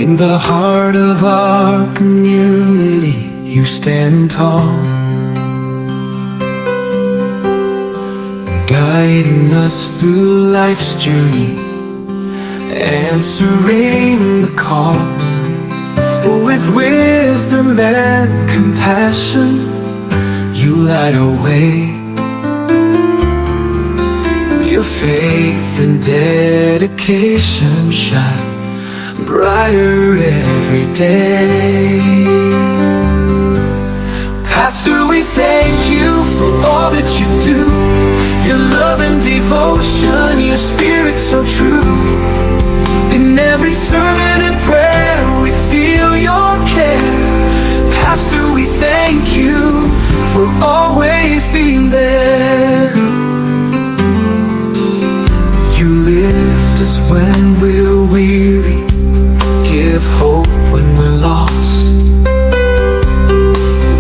In the heart of our community, you stand tall, guiding us through life's journey, answering the call. With wisdom and compassion, you light our way. Your faith and dedication shine brighter every day. Pastor, we thank you for all that you do. Your love and devotion, your spirit so true. In every sermon and prayer we feel your care. Pastor, we thank you for always being there. You lift us when we're weary, give hope when we're lost.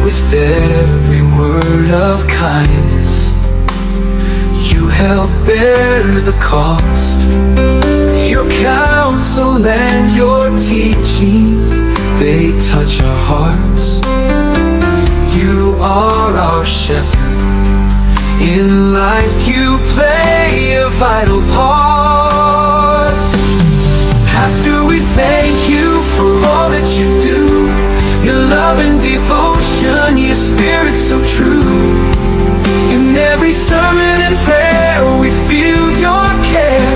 With every word of kindness, you help bear the cost. Your counsel and your teachings, they touch our hearts. You are our shepherd. In life you play a vital part. Pastor, we thank you for all that you do. Your love and devotion, your spirit so true. In every sermon and prayer we feel your care.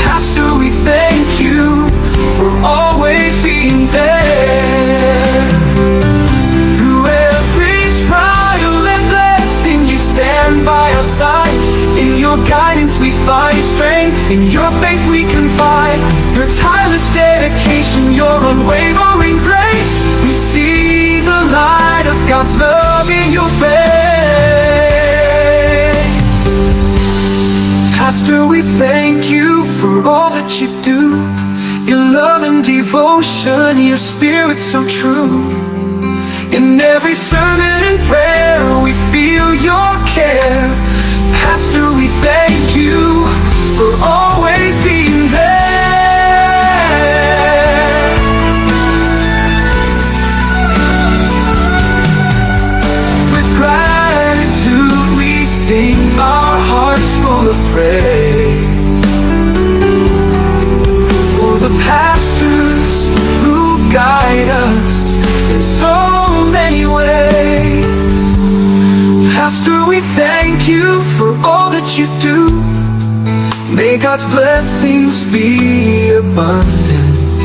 Pastor, we thank you for always being there. Through every trial and blessing, you stand by our side. In your guidance we find strength, in your faith we confide. Your tireless dedication, your unwavering grace, we see the light of God's love in your face. Pastor, we thank you for all that you do. Your love and devotion, your spirit so true. In every sermon and prayer we feel your care. Pastor, we thank you for always being there. With gratitude we sing, our hearts full of praise. For the pastors who guide us in so many ways. Pastor, we thank you for all that you do. May God's blessings be abundant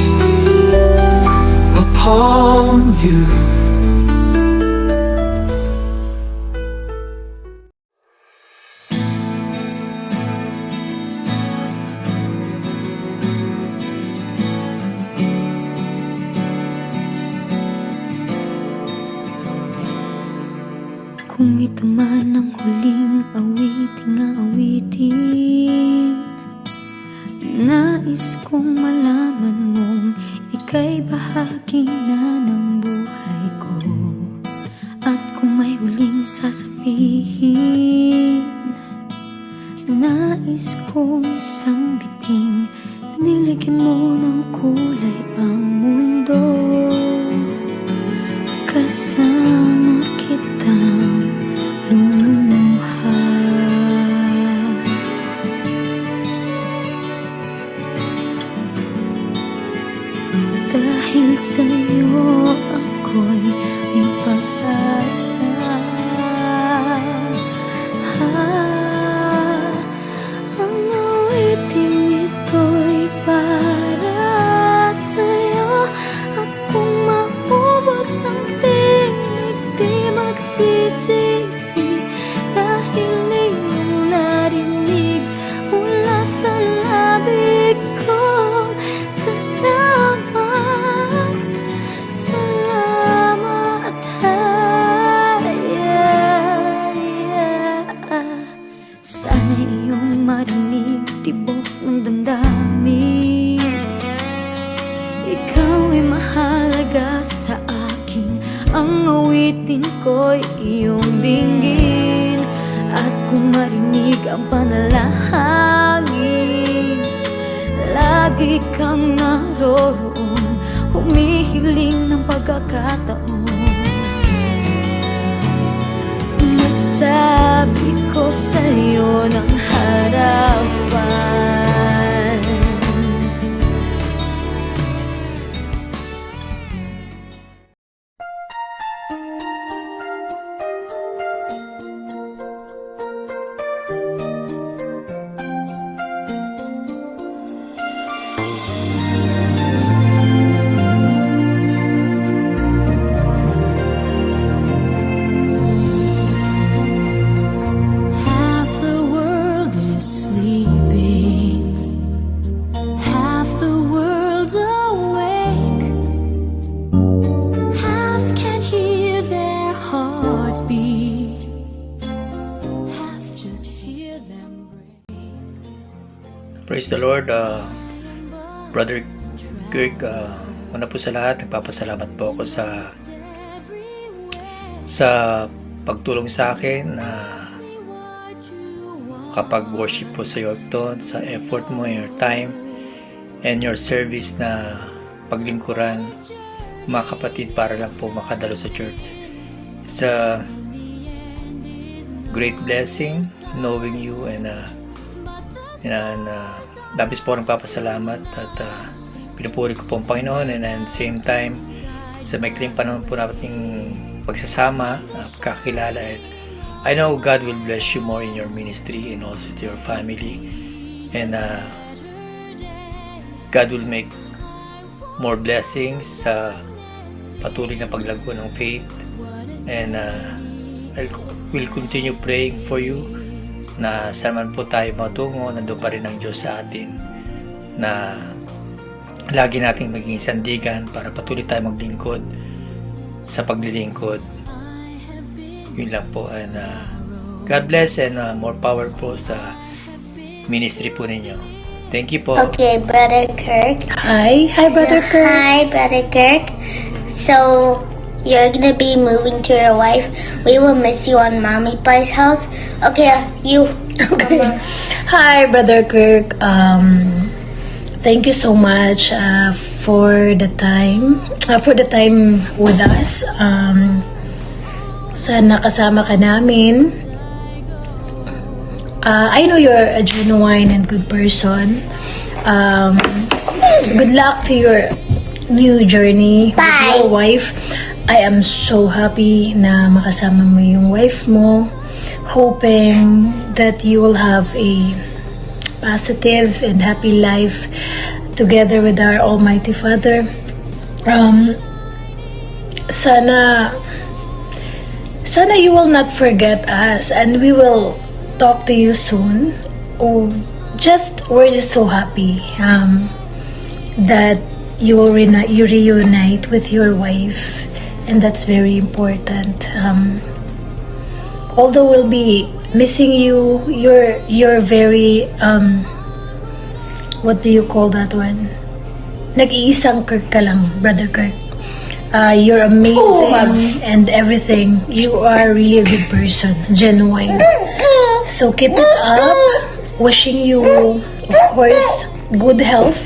upon you. Kung ito man ang huling awiting aawitin, nais kong malaman mong ika'y bahagi na ng buhay ko. At kung may huling sasabihin, nais kong sambiting, niligyan mo ng kulay ang mundo. Kasama kitang lumuha. Dahil sa'yo ako'y may pag-asa. Ang awiting ito'y para sa'yo. At kung maubos ang tinig, di magsisisi. Dahil iyong narinig mula sa labig ko. Salamat, salamat, sana iyong marinig tibok ng damdamin. Ikaw ay mahalaga sa akin. Ang awitin ko'y iyong dinggin. At kung marinig ang panalangin, lagi kang naroroon humihiling ng pagkakataon. Masabi ko sa'yo ng harapan. Half the world is sleeping, half the world's awake, half can hear their hearts beat, half just hear them break. Praise the Lord, Brother Kirk. Una po sa lahat, nagpapasalamat po ako sa pagtulong sa akin na kapag worship po sa Yorkton, sa effort mo, your time, and your service na paglingkuran mga kapatid para lang po makadalo sa church. It's a great blessing knowing you, and labis po nagpapasalamat at pinupuri ko po ang Panginoon, and at the same time sa maikling panahon po nating pagsasama, kakilala, and I know God will bless you more in your ministry and also to your family, and God will make more blessings sa patuloy na paglago ng faith, and I will continue praying for you na saan man po tayo matungo, nandoon pa rin ang Diyos sa atin, na lagi nating maging sandigan para patuloy tayo maglingkod sa paglilingkod. Yun lang po, and God bless, and more power po sa ministry po ninyo. Thank you po. Okay, Brother Kirk. Hi, Brother Kirk. Hi, Brother Kirk. So, you're gonna be moving to your wife. We will miss you on Mommy Pie's house. Okay, you. Okay. Hi, Brother Kirk. Thank you so much for the time with us. Sana kasama ka namin. I know you're a genuine and good person. Good luck to your new journey with Bye. your wife. I am so happy na makasama mo yung wife mo. Hoping that you will have a positive and happy life together with our Almighty Father. Sana you will not forget us, and we will talk to you soon. We're just so happy that you will reunite with your wife, and that's very important. Although we'll be missing you, you're very what do you call that one? Nag-iisang Kirk ka lang, Brother Kirk. You're amazing and everything. You are really a good person, genuine. So keep it up. Wishing you, of course, good health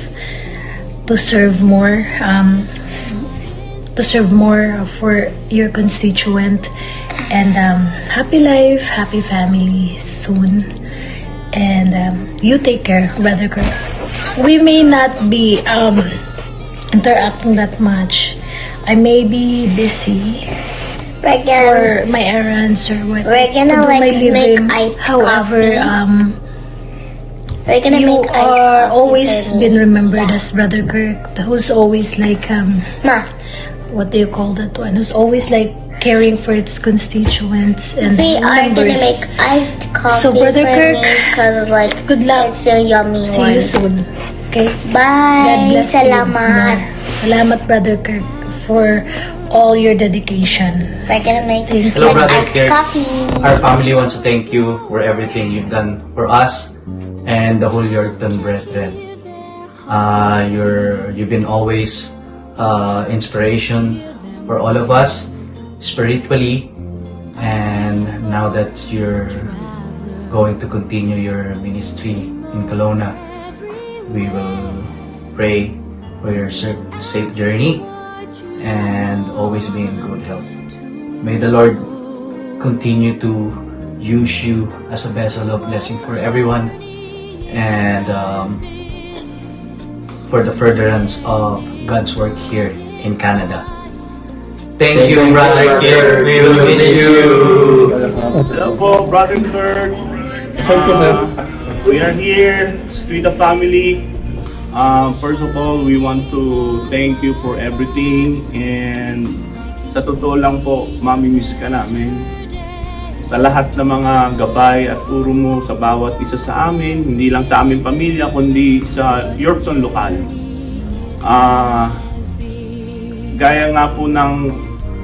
to serve more for your constituent, and happy life, happy family soon. And you take care, Brother Kirk. We may not be interacting that much. I may be busy We're for my errands or what. We're gonna, to do like, my make living. iced However, we're gonna you make iced are coffee always for me. been remembered as Brother Kirk, who's always like Ma, what do you call that one? Who's always like caring for its constituents and we are members. gonna make iced coffee So, Brother for Kirk, me because like good luck. it's a yummy See one. you soon. Okay? God Bye. bless Salamat. you. Salamat, Brother Kirk, for all your dedication. We're gonna make Thank Hello, like, Brother iced Kirk. coffee. Our family wants to thank you for everything you've done for us and the whole Yorkton brethren. You've been always inspiration for all of us spiritually, and now that you're going to continue your ministry in Kelowna, we will pray for your safe journey, and always be in good health. May the Lord continue to use you as a vessel of blessing for everyone, and for the furtherance of God's work here in Canada. Thank you, Brother Kirk. We will miss you. Hello po, Brother Kirk. We are here, Street of Family. First of all, we want to thank you for everything. And sa totoo lang po, mamimiss ka namin. Sa lahat ng mga gabay at turo mo sa bawat isa sa amin, hindi lang sa aming pamilya, kundi sa Yorkton lokal. Gaya nga po ng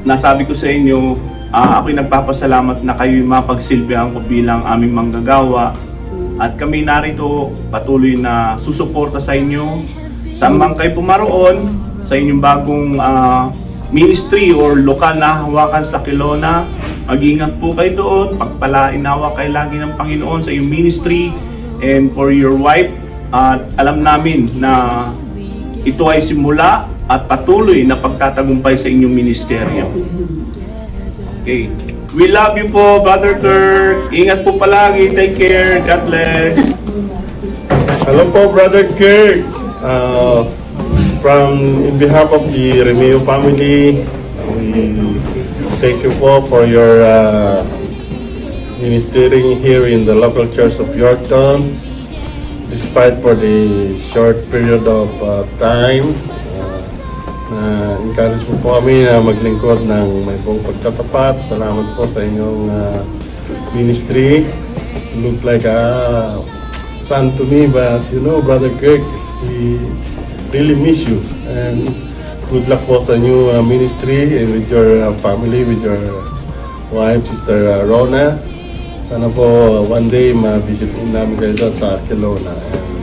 nasabi ko sa inyo, ako'y nagpapasalamat na kayo'y mapagsilbihan ko bilang aming manggagawa. At kami narito patuloy na susuporta sa inyo saan man kayo pumaroon sa inyong bagong ministry or lokal na hawakan sa Kelowna. Mag-ingat po kayo doon, pagpalain nawa kayo lagi ng Panginoon sa iyong ministry and for your wife. At alam namin na ito ay simula at patuloy na pagtatagumpay sa inyong ministeryo. Okay. We love you po, Brother Kirk. Ingat po palagi. Take care. God bless. Hello po, Brother Kirk. In behalf of the Remeo family, we thank you po for your ministering here in the local church of Yorkton. Despite for the short period of time, encourage po kami na maglingkod ng may buong pagtatapat. Salamat po sa inyong ministry. You look like a son to me, but you know, Brother Kirk, we really miss you. And good luck po sa new ministry and with your family, with your wife, Sister Rona. Sana po one day ma-visit namin kayo doon sa Kelowna. And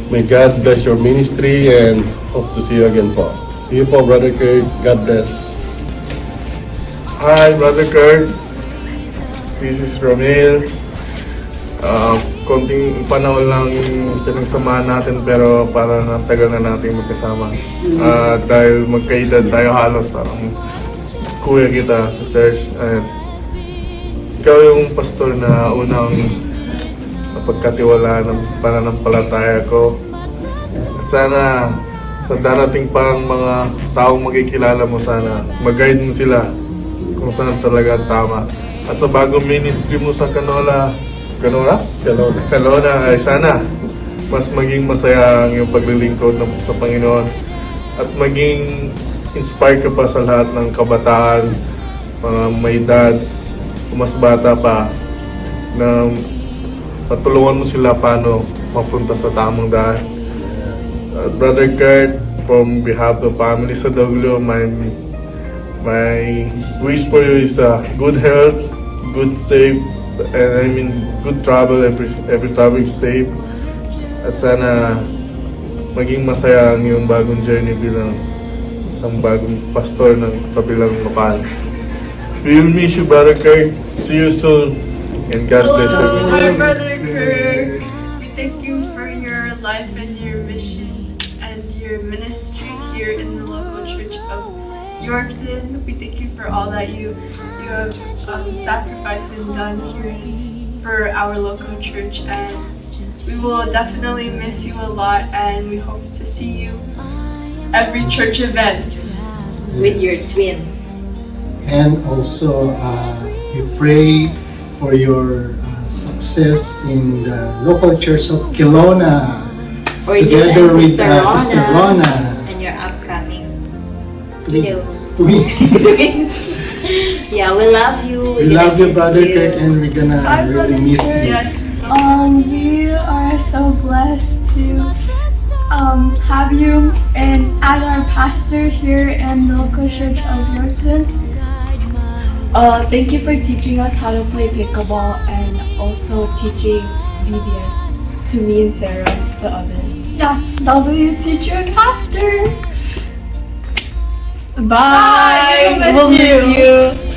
may God bless your ministry and hope to see you again po. See you po, Brother Kirk. God bless. Hi, Brother Kirk. This is Romel. Konting panahon lang pinagsamahan natin pero parang ang tagal na natin magkasama. Dahil magkaedad tayo halos, parang kuya kita sa church. At ikaw yung pastor na unang napagkatiwalaan ng pananampalataya ko. Sana sa darating pang mga taong magkikilala mo, sana mag-guide mo sila kung saan talaga ang tama. At sa bagong ministry mo sa Kelowna ay sana mas maging masaya ang iyong paglilingkod sa Panginoon at maging inspire ka pa sa lahat ng kabataan, mga may edad, mas bata pa, na patulungan mo sila paano mapunta sa tamang daan. Brother Kurt, from behalf of family sa W, my wish for you is good health, good safe, and I mean good travel every travel is safe. At sana maging masaya ang iyong bagong journey bilang isang bagong pastor ng kabilang lokal. We will miss you, Brother Kurt. See you soon, and God bless you. Hi, Brother Kirk. We thank you for your life and your mission and your ministry here in the local church of Yorkton. We thank you for all that you have sacrificed and done here for our local church, and we will definitely miss you a lot, and we hope to see you every church event with your twins. And also, we pray for your success in the local church of Kelowna, together with Sister Rona. And your upcoming Twin. Yeah, we love you. We love you, Brother Kirk, and we're gonna really miss you. Yes. We are so blessed to have you and as our pastor here in the local church of Yorkton. Thank you for teaching us how to play pickleball and also teaching BBS to me and Sarah, the others. Yeah, W teacher and pastor. Bye! We'll We'll miss miss you. you.